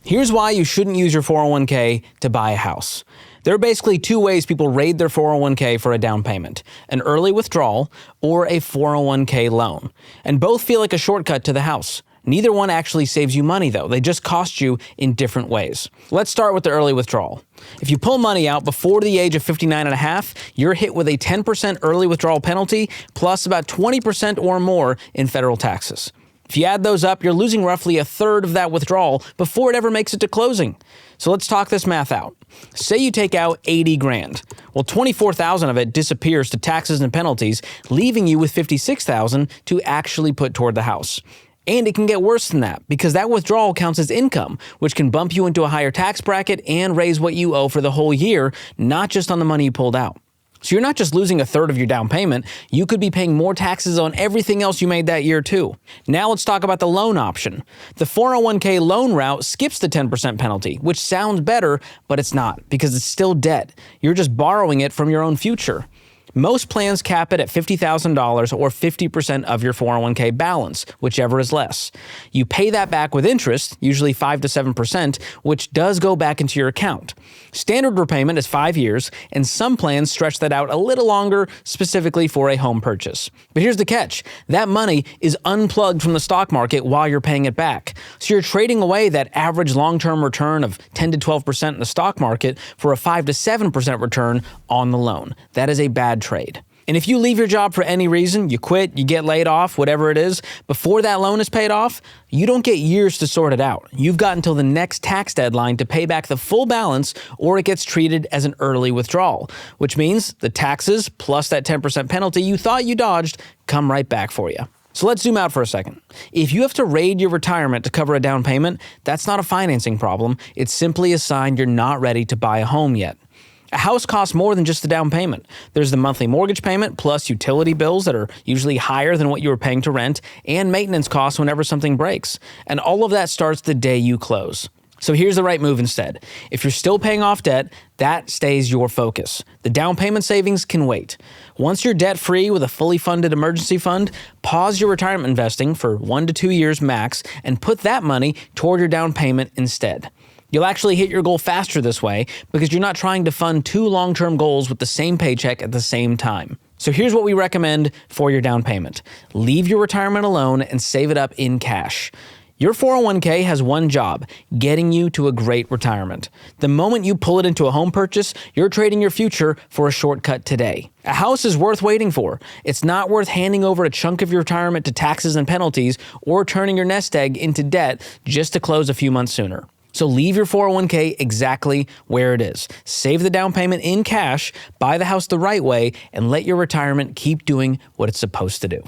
Here's why you shouldn't use your 401k to buy a house. There are basically two ways people raid their 401k for a down payment: an early withdrawal or a 401k loan. And both feel like a shortcut to the house. Neither one actually saves you money though. They just cost you in different ways. Let's start with the early withdrawal. If you pull money out before the age of 59 and a half, you're hit with a 10% early withdrawal penalty plus about 20% or more in federal taxes. If you add those up, you're losing roughly a third of that withdrawal before it ever makes it to closing. So let's talk this math out. Say you take out 80 grand. Well, 24,000 of it disappears to taxes and penalties, leaving you with 56,000 to actually put toward the house. And it can get worse than that because that withdrawal counts as income, which can bump you into a higher tax bracket and raise what you owe for the whole year, not just on the money you pulled out. So you're not just losing a third of your down payment, you could be paying more taxes on everything else you made that year too. Now let's talk about the loan option. The 401k loan route skips the 10% penalty, which sounds better, but it's not because it's still debt. You're just borrowing it from your own future. Most plans cap it at $50,000 or 50% of your 401k balance, whichever is less. You pay that back with interest, usually 5 to 7%, which does go back into your account. Standard repayment is 5 years, and some plans stretch that out a little longer, specifically for a home purchase. But here's the catch. That money is unplugged from the stock market while you're paying it back. So you're trading away that average long-term return of 10 to 12% in the stock market for a 5 to 7% return on the loan. That is a bad trade. And if you leave your job for any reason, you quit, you get laid off, whatever it is, before that loan is paid off, you don't get years to sort it out. You've got until the next tax deadline to pay back the full balance, or it gets treated as an early withdrawal, which means the taxes plus that 10% penalty you thought you dodged come right back for you. So let's zoom out for a second. If you have to raid your retirement to cover a down payment, that's not a financing problem. It's simply a sign you're not ready to buy a home yet. A house costs more than just the down payment. There's the monthly mortgage payment plus utility bills that are usually higher than what you were paying to rent, and maintenance costs whenever something breaks. And all of that starts the day you close. So here's the right move instead. If you're still paying off debt, that stays your focus. The down payment savings can wait. Once you're debt-free with a fully funded emergency fund, pause your retirement investing for 1 to 2 years max and put that money toward your down payment instead. You'll actually hit your goal faster this way because you're not trying to fund two long-term goals with the same paycheck at the same time. So here's what we recommend for your down payment. Leave your retirement alone and save it up in cash. Your 401k has one job: getting you to a great retirement. The moment you pull it into a home purchase, you're trading your future for a shortcut today. A house is worth waiting for. It's not worth handing over a chunk of your retirement to taxes and penalties or turning your nest egg into debt just to close a few months sooner. So leave your 401k exactly where it is. Save the down payment in cash, buy the house the right way, and let your retirement keep doing what it's supposed to do.